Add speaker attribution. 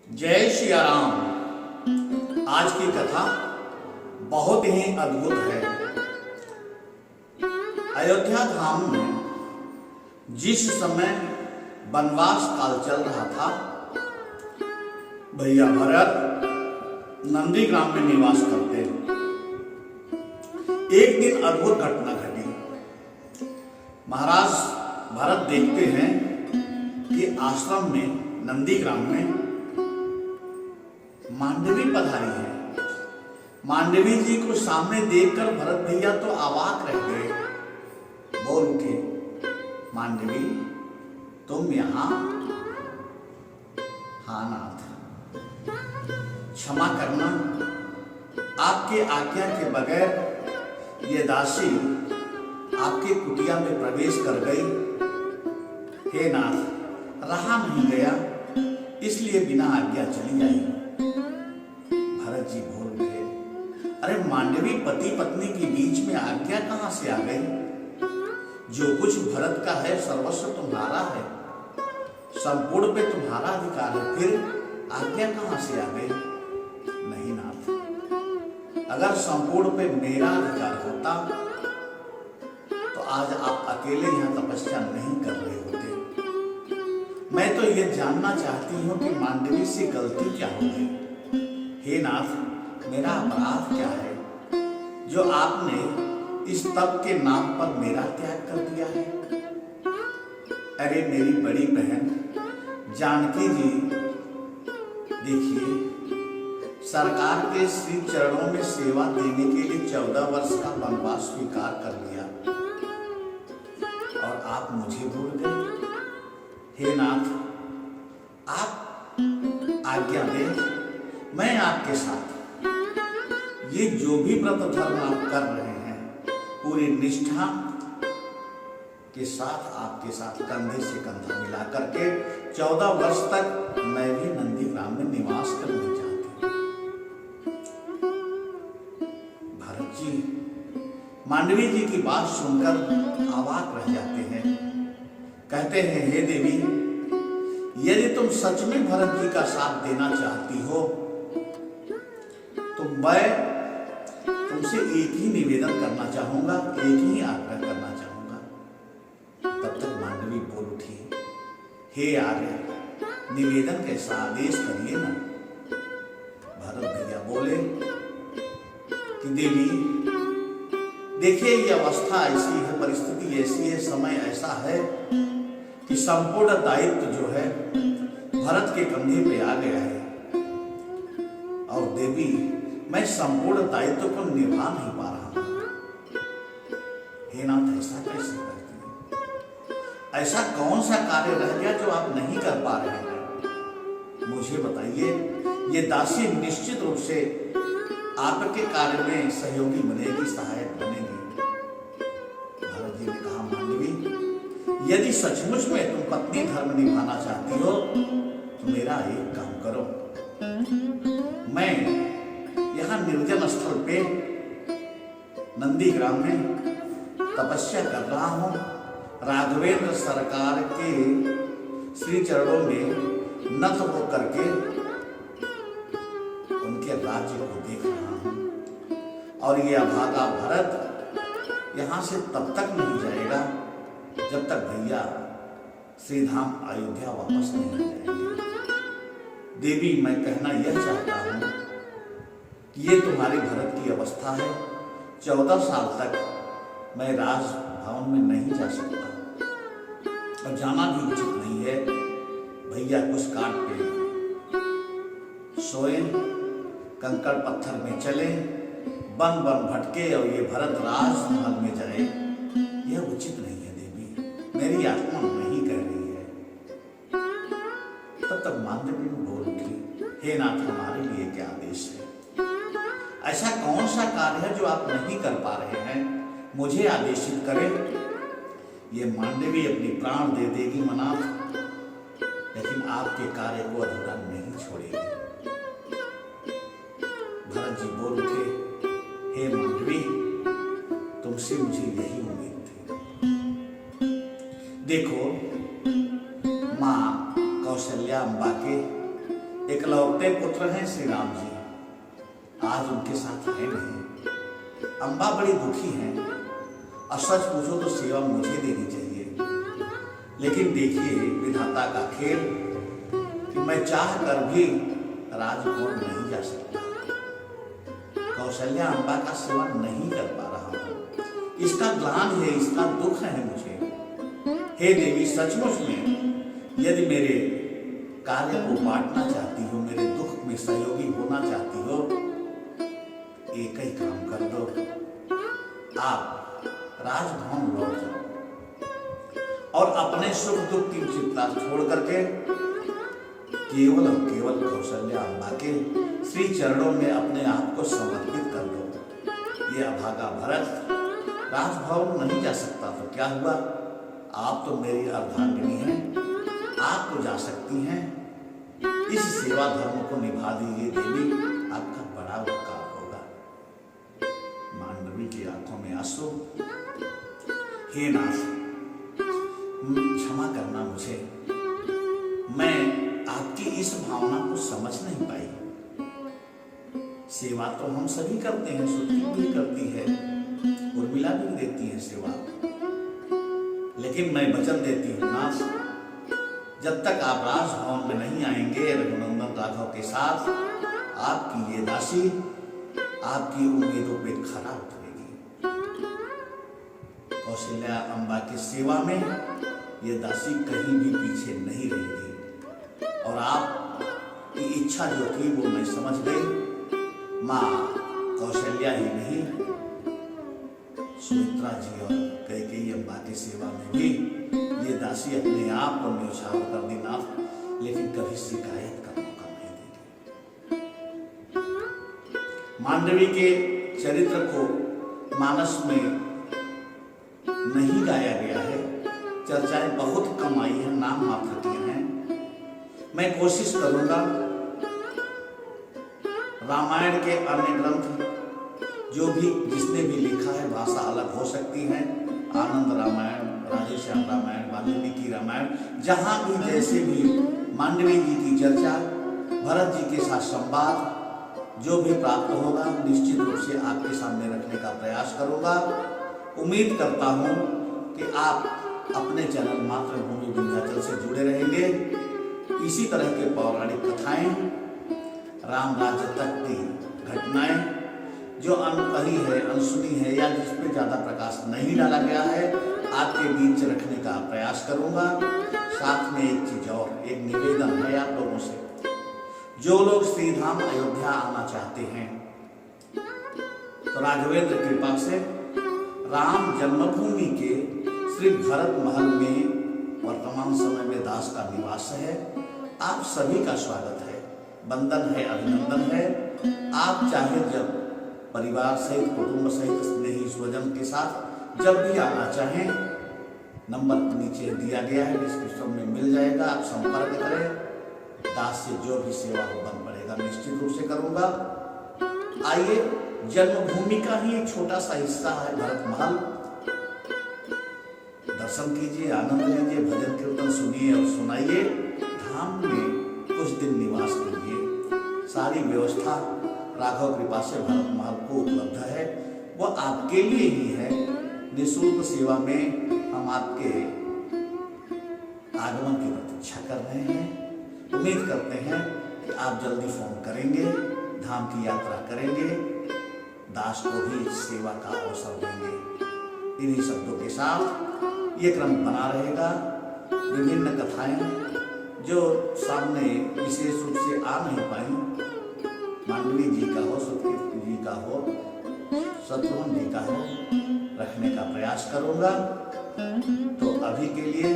Speaker 1: जय श्री राम। आज की कथा बहुत ही अद्भुत है। अयोध्या धाम में जिस समय वनवास काल चल रहा था, भैया भरत नंदीग्राम में निवास करते। एक दिन अद्भुत घटना घटी। महाराज भरत देखते हैं कि आश्रम में नंदीग्राम में मांडवी पधारी है। मांडवी जी को सामने देखकर भरत भैया तो अवाक रह गए। बोल उठे, मांडवी तुम यहां? हाँ नाथ, क्षमा करना, आपके आज्ञा के बगैर ये दासी आपके कुटिया में प्रवेश कर गई। हे नाथ, रहा नहीं गया, इसलिए बिना आज्ञा चली आई। भरत जी बोल उठे, अरे मांडवी, पति पत्नी के बीच में आज्ञा कहां से आ गई? जो कुछ भरत का है सर्वस्व तुम्हारा है, संपूर्ण पे तुम्हारा अधिकार है, फिर आज्ञा कहां से आ गई? नहीं नाथ, अगर संपूर्ण पे मेरा अधिकार होता तो आज आप अकेले यहां तपस्या नहीं कर रहे होते। मैं तो ये जानना चाहती हूं कि मांडवी से गलती क्या हो गई। हे नाथ, मेरा अपराध क्या है जो आपने इस तप के नाम पर मेरा त्याग कर दिया है? अरे मेरी बड़ी बहन जानकी जी, देखिए, सरकार के श्री चरणों में सेवा देने के लिए 14 वर्ष का वनवास स्वीकार कर लिया और आप मुझे भूल गए। हे नाथ, आप आज्ञा दें, मैं आपके साथ ये जो भी व्रत धर्म आप कर रहे हैं पूरी निष्ठा के साथ आपके साथ कंधे से कंधा मिला करके 14 वर्ष तक मैं भी नंदीग्राम में निवास करना चाहती हूं। भरत जी मांडवी जी की बात सुनकर अवाक रह जाते हैं। कहते हैं, हे देवी, यदि तुम सच में भरत जी का साथ देना चाहती हो तो मैं तुमसे एक ही निवेदन करना चाहूंगा, एक ही आग्रह करना चाहूंगा। तब तक मांडवी बोल उठी, हे आर्य, निवेदन कैसा, आदेश करिए ना। भरत भैया बोले कि देवी देखिए, ये अवस्था ऐसी है, परिस्थिति ऐसी है, समय ऐसा है कि संपूर्ण दायित्व जो है भरत के कंधे पे आ गया है और देवी मैं संपूर्ण दायित्व को निभा नहीं पा रहा हूं। हे नाथ, ऐसा कैसे करती हैं? ऐसा कौन सा कार्य रह गया जो आप नहीं कर पा रहे हैं? मुझे बताइए। ये दासी निश्चित रूप से आपके कार्य में सहयोगी बनेगी, सहायक बनेगी। भरत जी ने कहा, मांडवी, यदि सचमुच में तुम पत्नी धर्म निभाना चाहती हो तो मेरा एक काम करो। मैं यहाँ निर्जन स्थल पे नंदीग्राम में तपस्या कर रहा हूँ, राघवेंद्र सरकार के श्री चरणों में नत हो करके उनके राज्य को देख रहा हूँ और ये अभागा भरत यहाँ से तब तक नहीं जाएगा जब तक भैया श्रीधाम अयोध्या वापस नहीं जाएंगे। देवी, मैं कहना यह चाहता हूं कि ये तुम्हारे भरत की अवस्था है। 14 साल तक मैं राजभवन में नहीं जा सकता और जाना भी उचित नहीं है। भैया कुछ काट पे सोए, कंकड़ पत्थर में चले, बन बन भटके और ये भरत राजमहल में जाए, यह उचित नहीं है देवी, मेरी आत्मा नहीं कह रही है। तब तक मांडवी बोल उठी, हे नाथ, हमारे लिए क्या आदेश है? ऐसा कौन सा कार्य है जो आप नहीं कर पा रहे हैं? मुझे आदेशित करें। ये मांडवी अपनी प्राण दे देगी मनाथ, लेकिन आपके कार्य को अधूरा नहीं छोड़ेगी। भरत जी बोल उठे, हे मांडवी, तुमसे मुझे यही उम्मीद थी। देखो, मां कौशल्या अम्बा के इकलौते पुत्र हैं श्री राम जी, आज उनके साथ है नहीं। अम्बा बड़ी दुखी हैं और सच पूछो तो सेवा मुझे देनी चाहिए, लेकिन देखिए विधाता का खेल कि मैं चाह कर भी राजभवन नहीं जा सकता। कौशल्या अम्बा का सेवा नहीं कर पा रहा हूं, इसका ग्लानि है, इसका दुख है मुझे। हे देवी, सचमुच में यदि मेरे कार्य को बांटना चाहती हो, मेरे दुख में सहयोगी होना चाहती हो, एक ही काम कर दो, आप राजभवन लौट जाओ और अपने सुख दुख की चिंता छोड़ करके केवल और केवल कौशल्या अम्बा के श्री चरणों में अपने आप को समर्पित कर दो। ये अभागा भरत राजभवन नहीं जा सकता तो क्या हुआ, आप तो मेरी अर्धांगिनी हैं, आप तो जा सकती हैं। इस सेवा धर्म को निभा दीजिए देवी, आपका बड़ा उपकार होगा। मांडवी की आंखों में आंसू, हे नाथ क्षमा करना मुझे, मैं आपकी इस भावना को समझ नहीं पाई। सेवा तो हम सभी करते हैं, सुधि भी करती है, उर्मिला भी देती है सेवा, लेकिन मैं वचन देती हूँ नाथ, जब तक आप राजभवन में नहीं आएंगे रघुनंदन राघव के साथ, आपकी ये दासी आपकी उम्मीदों पे खरा उतरेगी। कौशल्या अम्बा की सेवा में ये दासी कहीं भी पीछे नहीं रहेगी, और आप की इच्छा जो थी वो मैं समझ गई। माँ कौशल्या ही नहीं, सुमित्रा जी और कैकेयी अम्बा की सेवा में भी ये दासी अपने आप को न्यौछावर कर दी नाथ, लेकिन कभी शिकायत का मौका नहीं देगी। मांडवी के चरित्र को मानस में नहीं गाया गया है, चर्चाएं बहुत कम आई है, नाम मात्र की हैं। मैं कोशिश करूंगा रामायण के अन्य ग्रंथ जो भी जिसने भी लिखा है, भाषा अलग हो सकती है, आनंद रामायण, राधेश्याम रामायण, वाल्मीकि रामायण, जहां भी जैसे भी मांडवी जी की चर्चा, भरत जी के साथ संवाद जो भी प्राप्त होगा निश्चित रूप से आपके सामने रखने का प्रयास करूंगा। उम्मीद करता हूं कि आप अपने चैनल मातृभूमि विंध्याचल से जुड़े रहेंगे। इसी तरह के पौराणिक कथाएं, राम राज्य तक की घटनाएं जो अनकही है, अनसुनी है, या जिस पे ज्यादा प्रकाश नहीं डाला गया है, आपके बीच रखने का प्रयास करूंगा। साथ में एक चीज और, एक निवेदन है आप लोगों से, जो लोग श्रीधाम अयोध्या आना चाहते हैं तो राघवेंद्र कृपा से राम जन्मभूमि के श्री भरत महल में वर्तमान समय में दास का निवास है। आप सभी का स्वागत है, वंदन है, अभिनंदन है। आप चाहे जब परिवार सहित, कुटुंब सहित, स्नेही स्वजन के साथ जब भी आना चाहें, नंबर नीचे दिया गया है, डिस्क्रिप्शन में मिल जाएगा, आप संपर्क करें। दास से जो भी सेवा हो बन पड़ेगा, निश्चित रूप से करूंगा। आइए, जन्मभूमि का ही एक छोटा सा हिस्सा है भरत महल, दर्शन कीजिए, आनंद लीजिए, भजन कीर्तन सुनिए और सुनाइए। धाम में कुछ दिन निवास कीजिए। सारी व्यवस्था राघव कृपा से भरत महल को उपलब्ध है, वो आपके लिए ही है। निःशुल्क सेवा में हम आपके आगमन की प्रतीक्षा कर रहे हैं। उम्मीद करते हैं कि आप जल्दी फोन करेंगे, धाम की यात्रा करेंगे, दास को भी सेवा का अवसर देंगे। इन्हीं शब्दों के साथ ये क्रम बना रहेगा। विभिन्न कथाएं जो सामने विशेष रूप से आ नहीं पाई, मांडवी जी का हो, सुकृत जी का हो, शत्रुघ्न जी का हो, रखने का प्रयास करूंगा। तो अभी के लिए